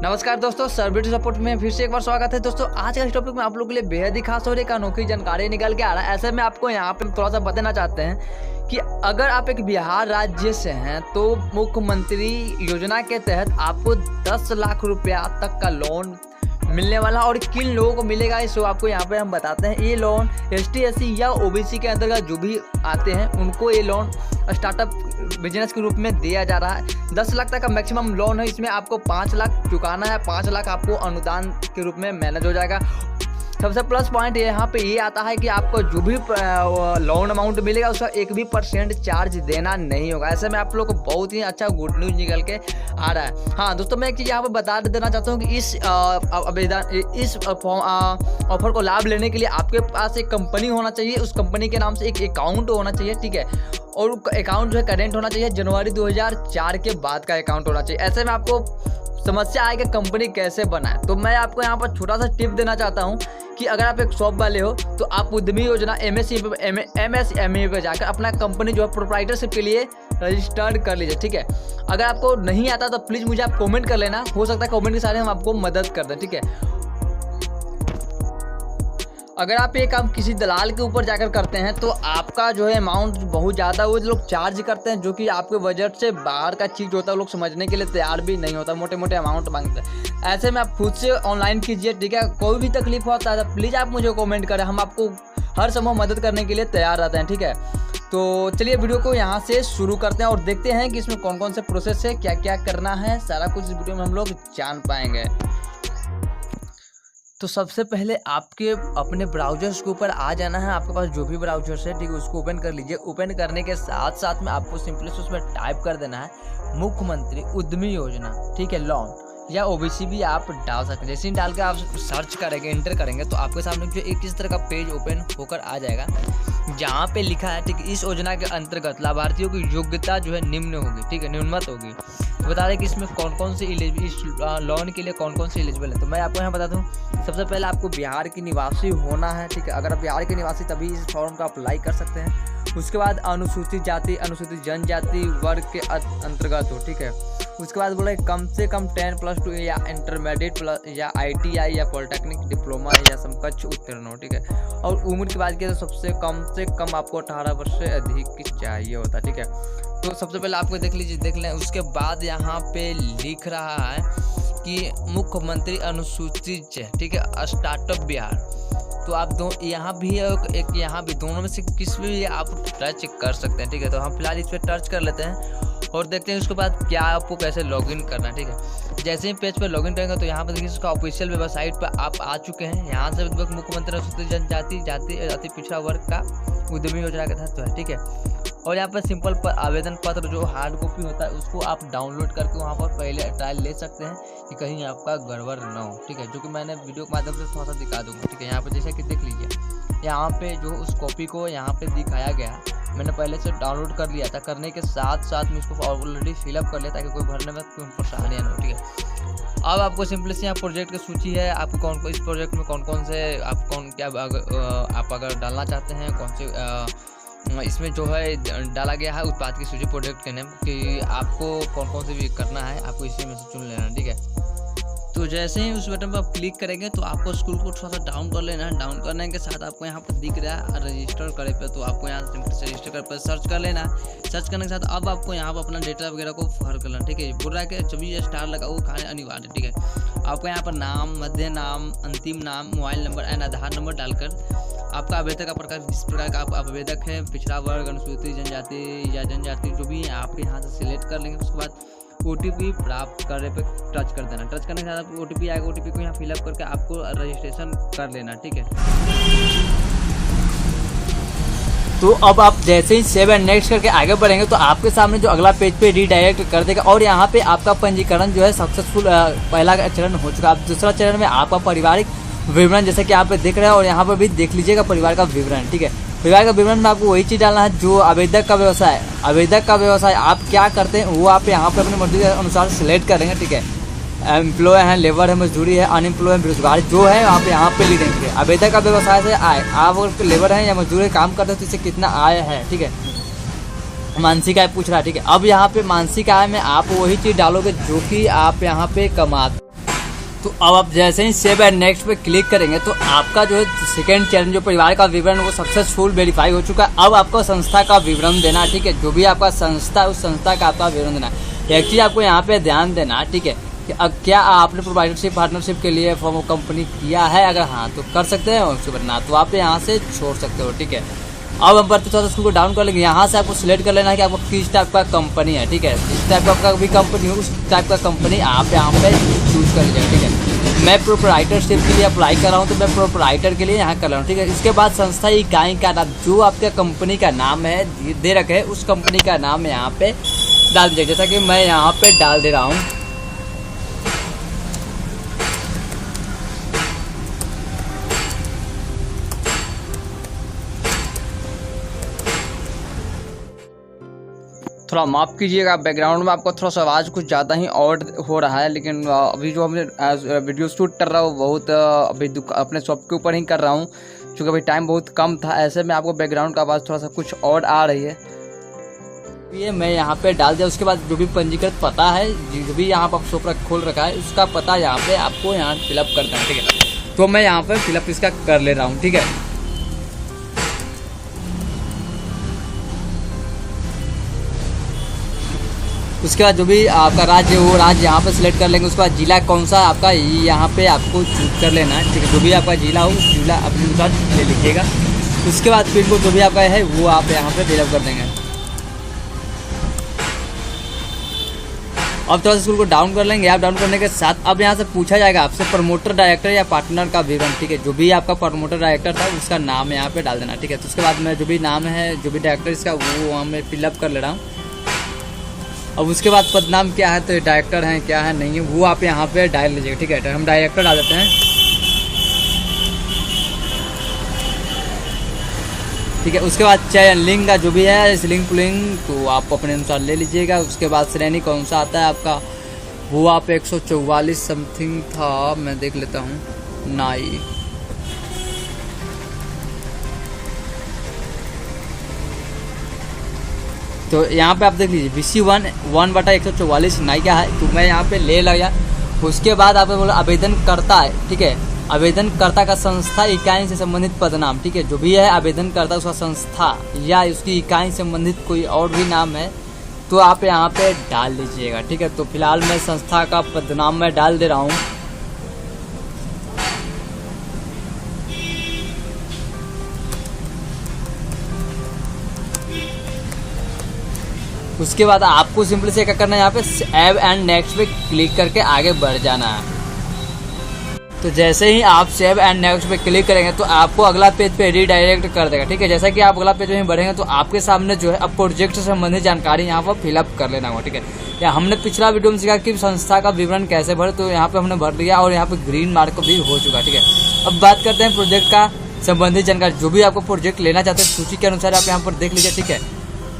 नमस्कार दोस्तों, service support में फिर से एक बार स्वागत है। दोस्तों आज का इस टॉपिक में आप लोगों के लिए बेहद ही खास और एक अनोखी जानकारी निकल के आ रहा है। ऐसे में आपको यहाँ पे थोड़ा सा बताना चाहते हैं कि अगर आप एक बिहार राज्य से हैं तो मुख्यमंत्री योजना के तहत आपको 10 लाख रुपया तक का लोन मिलने वाला और किन लोगों को मिलेगा इस आपको यहाँ पे हम बताते हैं। ये लोन ST SC या OBC के अंतर्गत जो भी आते हैं उनको ये लोन स्टार्टअप बिजनेस के रूप में दिया जा रहा है। 10 लाख तक का मैक्सिमम लोन है। इसमें आपको 5 लाख चुकाना है, 5 लाख आपको अनुदान के रूप में मैनेज हो जाएगा। सबसे प्लस पॉइंट यहाँ पे ये आता है कि आपको जो भी लोन अमाउंट मिलेगा उसका 1% चार्ज देना नहीं होगा। ऐसे में आप लोग को बहुत ही अच्छा गुड न्यूज़ निकल के आ रहा है। हाँ दोस्तों, मैं एक चीज़ यहाँ पे बता देना चाहता हूँ कि इस ऑफर को लाभ लेने के लिए आपके पास एक कंपनी होना चाहिए, उस कंपनी के नाम से एक अकाउंट होना चाहिए, ठीक है। और अकाउंट जो है करेंट होना चाहिए, जनवरी 2004 के बाद का अकाउंट होना चाहिए। ऐसे में आपको समस्या आएगी कंपनी कैसे बनाए, तो मैं आपको यहाँ पर छोटा सा टिप देना चाहता हूँ कि अगर आप एक शॉप वाले हो तो आप उद्यमी योजना MSME पे जाकर अपना कंपनी जो है प्रोप्राइटरशिप के लिए रजिस्टर्ड कर लीजिए, ठीक है। अगर आपको नहीं आता तो प्लीज़ मुझे आप कमेंट कर लेना, हो सकता है कमेंट के सारे हम आपको मदद कर दें, ठीक है। अगर आप ये काम किसी दलाल के ऊपर जाकर करते हैं तो आपका जो है अमाउंट बहुत ज़्यादा वो लोग चार्ज करते हैं, जो कि आपके बजट से बाहर का चीज़ होता है। लोग समझने के लिए तैयार भी नहीं होता, मोटे मोटे अमाउंट मांगते हैं। ऐसे में आप खुद से ऑनलाइन कीजिए, ठीक है। कोई भी तकलीफ होता है तो प्लीज़ आप मुझे कमेंट करें, हम आपको हर समय मदद करने के लिए तैयार रहते हैं, ठीक है। तो चलिए वीडियो को यहाँ से शुरू करते हैं और देखते हैं कि इसमें कौन कौन से प्रोसेस है, क्या क्या करना है, सारा कुछ इस वीडियो में हम लोग जान पाएंगे। तो सबसे पहले आपके अपने ब्राउजर्स के ऊपर आ जाना है। आपके पास जो भी ब्राउजर्स है, ठीक है, उसको ओपन कर लीजिए। ओपन करने के साथ साथ में आपको सिंपली उसमें टाइप कर देना है मुख्यमंत्री उद्यमी योजना, ठीक है, लोन या OBC भी आप डाल सकते हैं। जैसे ही डाल के आप सर्च करेंगे, इंटर करेंगे तो आपके सामने जो एक इस तरह का पेज ओपन होकर आ जाएगा, जहाँ पे लिखा है, ठीक, इस योजना के अंतर्गत लाभार्थियों की योग्यता जो है निम्न होगी, ठीक है, न्यूनतम होगी। तो बता दें कि इसमें कौन कौन से इस लोन के लिए कौन कौन से एलिजिबल है। तो मैं आपको यहाँ बता दूँ, सबसे पहले आपको बिहार की निवासी होना है, ठीक है। अगर आप बिहार के निवासी तभी इस फॉर्म का अप्लाई कर सकते हैं। उसके बाद अनुसूचित जाति, अनुसूचित जनजाति वर्ग के अंतर्गत हो, ठीक है। उसके बाद बोला कम से कम 10+2 या इंटरमीडिएट प्लस या ITI या पॉलिटेक्निक डिप्लोमा या समकक्ष उत्तीर्ण हो, ठीक है। और उम्र की बात किया तो सबसे कम आपको 18 वर्ष से अधिक की चाहिए होता, ठीक है। तो सबसे पहले आपको देख लें। उसके बाद यहाँ पे लिख रहा है कि मुख्यमंत्री अनुसूचित, ठीक है, स्टार्टअप बिहार। तो आप यहाँ भी एक यहाँ भी, दोनों में से किस भी आप टच कर सकते हैं, ठीक है। तो हम फिलहाल इस पर टच कर लेते हैं और देखते हैं उसके बाद क्या आपको कैसे लॉगिन करना है, ठीक है। जैसे ही पेज पर लॉगिन करेंगे तो यहाँ पर देखिए उसका ऑफिशियल वेबसाइट पर आप आ चुके हैं। यहाँ से मुख्यमंत्री अनुसूचित जनजाति जाति अति पिछड़ा वर्ग का उद्यमी योजना के तहत है, ठीक है। और यहाँ पर सिंपल आवेदन पत्र जो हार्ड कॉपी होता है उसको आप डाउनलोड करके वहाँ पर पहले ट्रायल ले सकते हैं कि कहीं आपका गड़बड़ ना हो, ठीक है। जो कि मैंने वीडियो के माध्यम से थोड़ा सा दिखा दूँगा, ठीक है। यहाँ पर जैसे कि देख लीजिए, यहाँ पे जो उस कॉपी को यहाँ पे दिखाया गया है, मैंने पहले से डाउनलोड कर लिया था। करने के साथ साथ में इसको ऑलरेडी फिलअप कर लिया ताकि कोई भरने में कोई परेशानी ना हो, ठीक है। अब आपको सिंपली से यहाँ प्रोजेक्ट की सूची है, आपको इस प्रोजेक्ट में कौन से आप अगर डालना चाहते हैं, कौन से इसमें जो है डाला गया है उत्पाद की सूची, प्रोजेक्ट के नेम कि आपको कौन से भी करना है, आपको इसी में से चुन लेना, ठीक है। तो जैसे ही उस बटन पर आप क्लिक करेंगे तो आपको स्कूल को थोड़ा सा डाउन कर लेना है। डाउन करने के साथ आपको यहाँ पर दिख रहा है रजिस्टर करे पे, तो आपको यहाँ से रजिस्टर कर पर सर्च कर लेना है। सर्च करने के साथ अब आपको यहाँ पर अपना डेटा वगैरह को भर कर लेना, ठीक है। बोल रहा है कि जब भी स्टार लगा वो खाने अनिवार्य, ठीक है। आपको यहाँ पर नाम, मध्य नाम, अंतिम नाम, mobile number and Aadhaar number डालकर आपका आवेदक का प्रकार, जिस प्रकार का आप आवेदक है, पिछड़ा वर्ग, अनुसूचित जनजाति या जनजाति जो भी है आप यहाँ से सिलेक्ट कर लेंगे। उसके बाद OTP प्राप्त करने पे टच कर देना। टच करने के बाद आपको OTP आएगा, OTP को यहाँ फिलअप करके आपको रजिस्ट्रेशन कर लेना, ठीक है। तो अब आप जैसे ही सेव एंड नेक्स्ट करके आगे बढ़ेंगे तो आपके सामने जो अगला पेज पे रीडायरेक्ट कर देगा और यहाँ पे आपका पंजीकरण जो है सक्सेसफुल पहला चरण हो चुका। अब दूसरा चरण में आपका पारिवारिक विवरण जैसे कि आप देख रहे हैं और यहाँ पर भी देख लीजिएगा परिवार का विवरण, ठीक है। परिवार का विवरण में आपको वही चीज़ डालना है जो आवेदक का व्यवसाय आप क्या करते हैं वो आप यहाँ पे अपनी मर्जी के अनुसार सिलेक्ट करेंगे, ठीक है। एम्प्लॉय है, लेबर है, मजदूरी है, अनएम्प्लॉय है, बेरोजगार जो है आप यहाँ पे लिख देंगे। आवेदक का व्यवसाय से आय, आप अगर लेबर हैं या मजदूरी काम करते हैं तो इससे कितना आय है, ठीक है। मानसिक आय पूछ रहा है, ठीक है। अब यहाँ पे मानसिक आय में आप वही चीज़ डालोगे जो कि आप यहाँ पे कमाते तो अब आप जैसे ही सेव एंड नेक्स्ट पे क्लिक करेंगे तो आपका जो है सेकेंड चरण जो परिवार का विवरण वो सक्सेसफुल वेरीफाई हो चुका है। अब आपको संस्था का विवरण देना है, ठीक है। जो भी आपका संस्था है उस संस्था का आपका विवरण देना है। एक चीज़ आपको यहाँ पे ध्यान देना है, ठीक है, कि अब क्या आपने प्रोवाइडरशिप पार्टनरशिप के लिए फॉर्म कंपनी किया है, अगर हाँ तो कर सकते हैं, और उसके बाद ना तो आप यहाँ से छोड़ सकते हो, ठीक है। अब हम बढ़ते थोड़ा स्कूल को डाउन कर लेंगे। यहाँ से आपको सिलेक्ट कर लेना है कि आपको किस टाइप का कंपनी है, ठीक है। जिस टाइप का भी कंपनी हो उस टाइप का कंपनी आप यहाँ पे चूज कर लीजिएगा, ठीक है। मैं प्रोप्राइटरशिप के लिए अप्लाई कर रहा हूँ तो मैं प्रोप्राइटर के लिए यहाँ कर रहा हूँ, ठीक है। इसके बाद संस्था इकाई का नाम जो आपका कंपनी का नाम है दे रखे है उस कंपनी का नाम यहाँ पे डाल दीजिएगा, जैसा कि मैं यहाँ पे डाल दे रहा हूँ। थोड़ा माफ़ कीजिएगा, बैकग्राउंड में आपको थोड़ा सा आवाज़ कुछ ज़्यादा ही ऑड हो रहा है, लेकिन अभी जो हमने वीडियो शूट कर रहा हूँ बहुत अभी अपने शॉप के ऊपर ही कर रहा हूँ, क्योंकि अभी टाइम बहुत कम था। ऐसे में आपको बैकग्राउंड का आवाज़ थोड़ा सा कुछ ऑड आ रही है, ये मैं यहाँ पे डाल दिया। उसके बाद जो भी पंजीकृत पता है, जो भी यहाँ पर शॉप खोल रखा है उसका पता यहाँ पे आपको यहाँ फिलअप करना है, ठीक है। तो मैं यहाँ पे फिलअप इसका कर ले रहा हूँ, ठीक है। उसके बाद जो भी आपका राज्य हो राज्य यहाँ पे सिलेक्ट कर लेंगे। उसके बाद जिला कौन सा आपका यहाँ पे आपको चूज कर लेना है, ठीक है। जो भी आपका जिला हो उस जिला अपने अनुसार ले लीजिएगा। उसके बाद पिन कोड जो भी आपका है वो आप यहाँ पे फिलअप कर देंगे। अब थोड़ा सा स्कूल को डाउन कर लेंगे। आप डाउन करने के साथ अब यहाँ से पूछा जाएगा आपसे प्रमोटर डायरेक्टर या पार्टनर का विवरण, ठीक है। जो भी आपका प्रमोटर डायरेक्टर था उसका नाम यहाँ पे डाल देना, ठीक है। तो उसके बाद में जो भी नाम है जो भी डायरेक्टर इसका वो वहाँ मैं फिलअप कर ले रहा हूँ। अब उसके बाद पदनाम क्या है, तो डायरेक्टर हैं क्या है नहीं है वो आप यहाँ पे डाल लीजिएगा, ठीक है। हम डायरेक्टर डाल देते हैं, ठीक है। उसके बाद चयन लिंग का जो भी है इस लिंग पुलिंग तो आप अपने अनुसार ले लीजिएगा। उसके बाद श्रेणी कौन सा आता है आपका वो आप 144 समथिंग था, मैं देख लेता हूँ, नाई। तो यहाँ पे आप देख लीजिए BC 1/144 नाई का है, तो मैं यहाँ पे ले लिया। उसके बाद आपने बोला आवेदन करता है, ठीक है। आवेदनकर्ता का संस्था इकाई से संबंधित पदनाम, ठीक है। जो भी है आवेदनकर्ता उसका संस्था या उसकी इकाई से संबंधित कोई और भी नाम है तो आप यहाँ पे डाल लीजिएगा, ठीक है। तो फिलहाल मैं संस्था का पदनाम मैं डाल दे रहा हूँ। उसके बाद आपको सिंपली से क्या करना है, यहाँ पे सेव एंड नेक्स्ट पे क्लिक करके आगे बढ़ जाना है। तो जैसे ही आप सेव एंड नेक्स्ट पे क्लिक करेंगे तो आपको अगला पेज पे रीडायरेक्ट कर देगा, ठीक है। जैसा कि आप अगला पेज में बढ़ेंगे तो आपके सामने जो है अब प्रोजेक्ट से संबंधित जानकारी यहाँ पर फिलअप कर लेना होगा, ठीक है। या हमने पिछला वीडियो में सीखा कि संस्था का विवरण कैसे भरे, तो यहाँ पे हमने भर लिया और यहाँ पे ग्रीन मार्क भी हो चुका, ठीक है। अब बात करते हैं प्रोजेक्ट का संबंधित जानकारी। जो भी आपको प्रोजेक्ट लेना चाहते हैं सूची के अनुसार आप यहाँ पर देख लीजिए, ठीक है।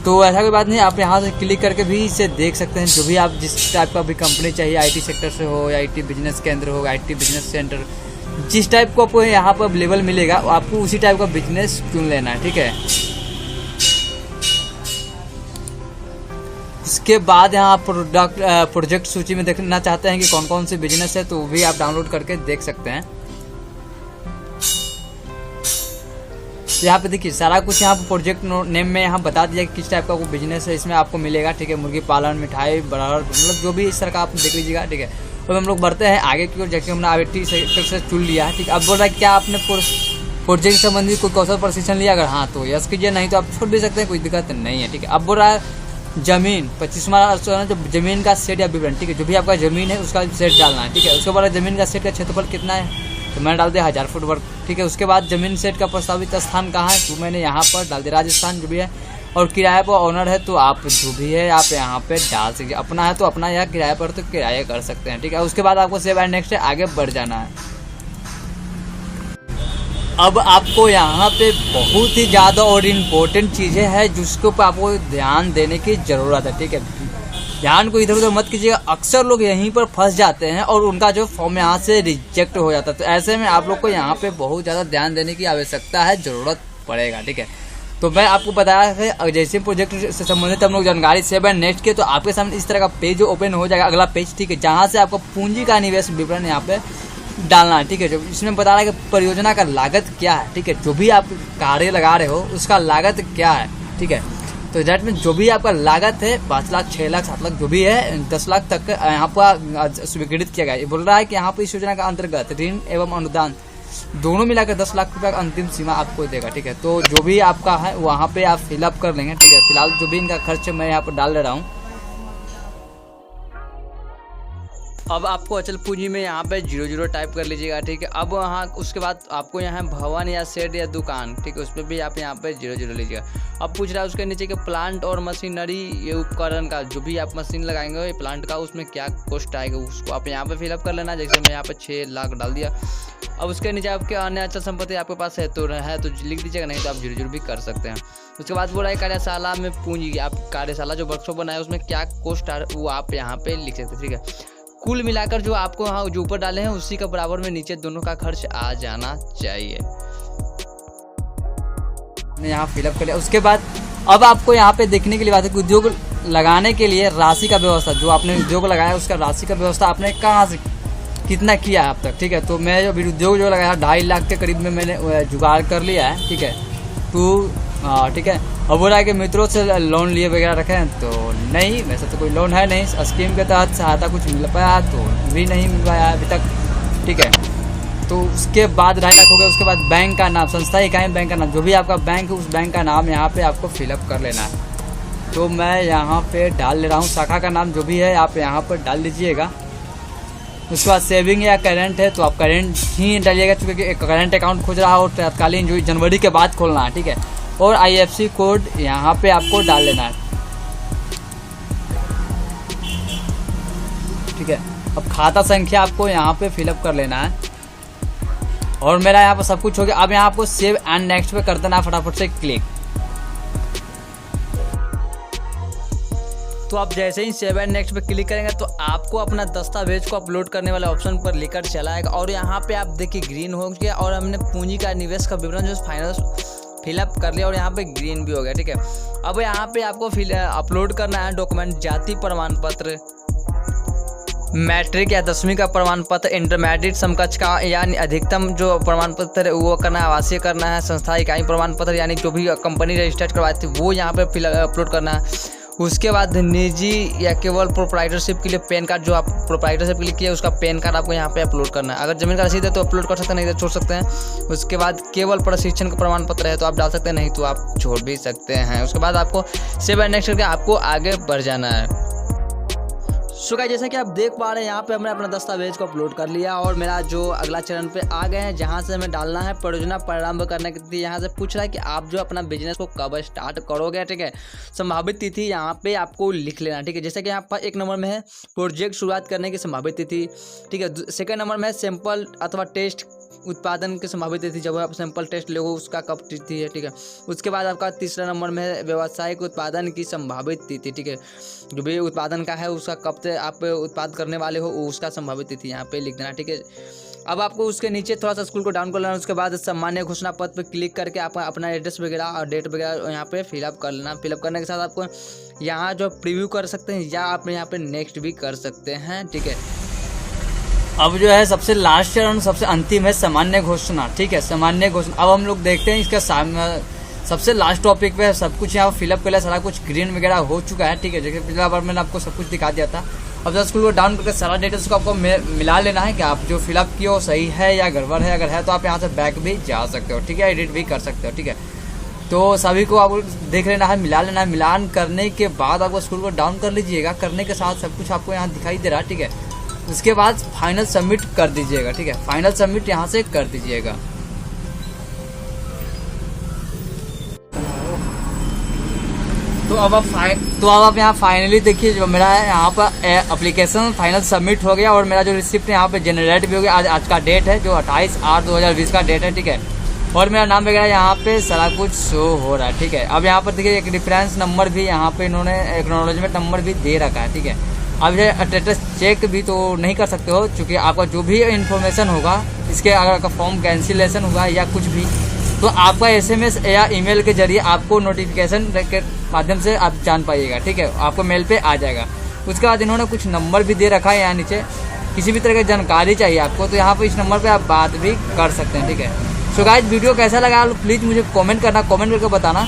तो ऐसा कोई बात नहीं, आप यहाँ से क्लिक करके भी इसे देख सकते हैं। जो भी आप जिस टाइप का भी कंपनी चाहिए, IT सेक्टर से हो या IT बिजनेस केंद्र हो, IT बिजनेस सेंटर, जिस टाइप को आपको यहाँ पर अवेलेबल मिलेगा आपको उसी टाइप का बिजनेस चुन लेना है, ठीक है। इसके बाद यहाँ प्रोजेक्ट सूची में देखना चाहते हैं कि कौन कौन से बिजनेस है तो वो भी आप डाउनलोड करके देख सकते हैं। यहाँ पे देखिए सारा कुछ यहाँ पे प्रोजेक्ट नेम में यहाँ बता दिया कि किस टाइप का वो बिजनेस है, इसमें आपको मिलेगा, ठीक है। मुर्गी पालन, मिठाई, बर्गर, मतलब जो भी इस तरह का आप देख लीजिएगा, ठीक है। तो हम लोग बढ़ते हैं आगे की ओर। जैसे हमने IT सेक्टर से चुन लिया है, ठीक है। अब बोल रहा है क्या आपने प्रोजेक्ट संबंधी कोई कौशल प्रशिक्षण लिया, अगर हाँ तो यस कीजिए, नहीं तो आप छोड़ भी सकते हैं, कोई दिक्कत नहीं है, ठीक है। अब बोल रहा है जमीन 25वां जो जमीन का सेट या विवरण, ठीक है। जो भी आपका जमीन है उसका सेट डालना है, ठीक है। उसके बाद जमीन का सेट का क्षेत्रफल कितना है तो मैंने डाल दिया 1000 फुट वर्ग, ठीक है। उसके बाद जमीन सेट का प्रस्तावित स्थान कहाँ है तो मैंने यहाँ पर डाल दिया राजस्थान जो भी है। और किराए पर ऑनर है तो आप जो भी है आप यहाँ पे डाल सकते, अपना है तो अपना या किराए पर तो किराया कर सकते हैं, ठीक है। उसके बाद आपको सेव एंड नेक्स्ट आगे बढ़ जाना है। अब आपको यहाँ पे बहुत ही ज़्यादा और इम्पोर्टेंट चीज़ें हैं जिसके ऊपर आपको ध्यान देने की ज़रूरत है, ठीक है। ध्यान को इधर उधर मत कीजिएगा, अक्सर लोग यहीं पर फंस जाते हैं और उनका जो फॉर्म यहाँ से रिजेक्ट हो जाता है। तो ऐसे में आप लोग को यहाँ पे बहुत ज़्यादा ध्यान देने की आवश्यकता है, ज़रूरत पड़ेगा, ठीक है। तो मैं आपको बताया है जैसे प्रोजेक्ट से संबंधित हम लोग जानकारी 7 नेक्स्ट के, तो आपके सामने इस तरह का पेज ओपन हो जाएगा, अगला पेज, ठीक है, जहाँ से आपको पूंजी का निवेश विवरण यहाँ पे डालना है, ठीक है। जो इसमें बता रहा है कि परियोजना का लागत क्या है, ठीक है, जो भी आप कार्य लगा रहे हो उसका लागत क्या है, ठीक है। तो दैट मीन जो भी आपका लागत है 5 लाख 6 लाख 7 लाख जो भी है 10 लाख तक यहाँ पर स्वीकृत किया गया है। बोल रहा है कि यहाँ पर इस योजना का अंतर्गत ऋण एवं अनुदान दोनों मिलाकर 10 लाख रुपए का अंतिम सीमा आपको देगा, ठीक है। तो जो भी आपका है वहाँ पे आप फिलअप कर लेंगे, ठीक है। फिलहाल जो भी इनका खर्च मैं यहाँ पर डाल दे रहा हूँ। अब आपको अचल पूंजी में यहाँ पे 00 टाइप कर लीजिएगा, ठीक है। अब वहाँ उसके बाद आपको यहाँ भवन या शेड या दुकान, ठीक है, उस पर भी आप यहाँ पे 00 लीजिएगा। अब पूछ रहा है उसके नीचे के प्लांट और मशीनरी, ये उपकरण का जो भी आप मशीन लगाएंगे प्लांट का उसमें क्या कॉस्ट आएगा उसको आप यहाँ पे फिलअप कर लेना। जैसे मैं यहाँ पे 6 लाख डाल दिया। अब उसके नीचे आपके अन्य अचल संपत्ति आपके पास है तो लिख दीजिएगा, नहीं तो आप 00 भी कर सकते हैं। उसके बाद बोला है कार्यशाला में पूंजी, आप कार्यशाला जो वर्कशॉप बनाए उसमें क्या कॉस्ट आ वो आप यहाँ पे लिख सकते हैं, ठीक है। कुल मिलाकर जो आपको यहाँ जो ऊपर डाले हैं उसी का बराबर में नीचे दोनों का खर्च आ जाना चाहिए। यहाँ फिलअप कर लिया। उसके बाद अब आपको यहाँ पे देखने के लिए बात है कि उद्योग लगाने के लिए राशि का व्यवस्था, जो आपने उद्योग लगाया उसका राशि का व्यवस्था आपने कहाँ से कितना किया है अब तक, ठीक है। तो मैं जो भी उद्योग जो लगाया 2.5 लाख के करीब में मैंने जुगाड़ कर लिया है, ठीक है। ठीक है। अब बोला है कि मित्रों से लोन लिए वगैरह रखे हैं, तो नहीं, वैसे तो कोई लोन है नहीं। स्कीम के तहत सहायता कुछ मिल पाया तो भी नहीं मिल पाया अभी तक, ठीक है। तो उसके बाद 2.5 लाख हो गया। उसके बाद बैंक का नाम, संस्था इकाई बैंक का नाम, जो भी आपका बैंक है उस बैंक का नाम यहाँ पे आपको फिलअप कर लेना है। तो मैं यहाँ पे डाल ले रहा हूँ, शाखा का नाम जो भी है आप यहाँ पर डाल लीजिएगा। उसके बाद सेविंग या करेंट है तो आप करेंट ही डालिएगा, चूँकि करेंट अकाउंट खोज रहा है और तत्कालीन जो जनवरी के बाद खोलना है, ठीक है। और IFSC कोड यहाँ पे आपको डाल लेना है, ठीक है। अब खाता संख्या आपको यहाँ पे फिलअप कर लेना है। और मेरा यहाँ पर सब कुछ हो गया। अब यहाँ आपको सेव एंड नेक्स्ट पे कर देना है फटाफट से क्लिक। तो आप जैसे ही सेव एंड नेक्स्ट पे क्लिक करेंगे तो आपको अपना दस्तावेज को अपलोड करने वाले ऑप्शन पर लेकर चला आएगा। और यहाँ पे आप देखिए ग्रीन हो गया और हमने पूंजी का निवेश का विवरण जो फाइनल फिलअप कर लिया और यहाँ पे ग्रीन भी हो गया, ठीक है। अब यहाँ पे आपको अपलोड करना है डॉक्यूमेंट, जाति प्रमाण पत्र, मैट्रिक या 10वीं का प्रमाण पत्र, इंटरमीडिएट समकक्ष का यानी अधिकतम जो प्रमाण पत्र है वो करना है, आवासीय करना है, संस्था इकाई प्रमाण पत्र यानी जो भी कंपनी रजिस्टर्ड करवाई थी वो यहाँ पे अपलोड करना है। उसके बाद निजी या केवल प्रोप्राइटरशिप के लिए पैन कार्ड, जो आप प्रोप्राइटरशिप के लिए किए उसका पैन कार्ड आपको यहाँ पे अपलोड करना है। अगर जमीन का रसीद है तो अपलोड कर सकते हैं, नहीं तो छोड़ सकते हैं। उसके बाद केवल प्रशिक्षण का प्रमाण पत्र है तो आप डाल सकते हैं, नहीं तो आप छोड़ भी सकते हैं। उसके बाद आपको सेव एंड नेक्स्ट करके आपको आगे बढ़ जाना है। सो गाइस, जैसा कि आप देख पा रहे हैं यहाँ पे हमने अपना दस्तावेज को अपलोड कर लिया और मेरा जो अगला चरण पे आ गए हैं जहाँ से हमें डालना है परियोजना प्रारंभ करने की तिथि। यहाँ से पूछ रहा है कि आप जो अपना बिजनेस को कब स्टार्ट करोगे, ठीक है। संभावित तिथि यहाँ पे आपको लिख लेना, ठीक है। जैसे कि यहाँ पर 1 नंबर में है प्रोजेक्ट शुरुआत करने की संभावित तिथि, ठीक है। 2nd नंबर में है सैंपल अथवा टेस्ट उत्पादन की संभावित तिथि, जब आप सैंपल टेस्ट लोगे उसका कब तिथि है, ठीक है। उसके बाद आपका 3रा नंबर में है व्यावसायिक उत्पादन की संभावित तिथि, ठीक है। जो भी उत्पादन का है उसका कब से आप उत्पाद करने वाले हो उसका संभावित तिथि यहाँ पे लिख देना, ठीक है। अब आपको उसके नीचे थोड़ा सा स्कूल को डाउन कर लेना। उसके बाद सामान्य घोषणा पत्र पर क्लिक करके आप अपना एड्रेस वगैरह और डेट वगैरह यहाँ पे फिलअप कर लेना। फिलअप करने के साथ आपको यहाँ जो प्रीव्यू कर सकते हैं या आप यहाँ पे नेक्स्ट भी कर सकते हैं, ठीक है। अब जो है सबसे लास्ट चरण, सबसे अंतिम है सामान्य घोषणा, ठीक है। सामान्य घोषणा अब हम लोग देखते हैं इसका सबसे लास्ट टॉपिक पे सब कुछ यहाँ फिलअप कर लिया, सारा कुछ ग्रीन वगैरह हो चुका है, ठीक है। जैसे पिछला बार मैंने आपको सब कुछ दिखा दिया था। अब जब स्कूल को डाउन करके सारा डिटेल्स को आपको मिला लेना है कि आप जो फिलअप किए हो सही है या गड़बड़ है। अगर है तो आप यहाँ से बैक भी जा सकते हो, ठीक है, एडिट भी कर सकते हो, ठीक है। तो सभी को आपको देख लेना है, मिला लेना है। मिलान करने के बाद आपको स्कूल को डाउन कर लीजिएगा। करने के साथ सब कुछ आपको यहाँ दिखाई दे रहा है, ठीक है। उसके बाद फाइनल सबमिट कर दीजिएगा, ठीक है। फाइनल सबमिट यहाँ से कर दीजिएगा। तो अब आप यहाँ फाइनली देखिए जो मेरा है यहाँ पर एप्लीकेशन फाइनल सबमिट हो गया और मेरा जो रिसिप्ट यहाँ पे जनरेट भी हो गया। आज का डेट है जो 28/8/2020 का डेट है, ठीक है। और मेरा नाम वगैरह यहाँ पे सारा कुछ शो हो रहा है, ठीक है। अब यहाँ पर देखिए एक रेफरेंस नंबर भी यहाँ पे इन्होंने एक्नॉलेजमेंट नंबर भी दे रखा है, ठीक है। अब ये स्टेटस चेक भी तो नहीं कर सकते हो, क्योंकि आपका जो भी इन्फॉर्मेशन होगा इसके अगर आपका फॉर्म कैंसिलेशन हुआ या कुछ भी तो आपका SMS या ईमेल के जरिए आपको नोटिफिकेशन के माध्यम से आप जान पाइएगा, ठीक है, आपको मेल पे आ जाएगा। उसके बाद इन्होंने कुछ नंबर भी दे रखा है यहाँ नीचे, किसी भी तरह की जानकारी चाहिए आपको तो यहाँ पर इस नंबर पर आप बात भी कर सकते हैं, ठीक है। सो गाइस वीडियो कैसा लगा प्लीज़ मुझे कमेंट करना, कमेंट करके बताना।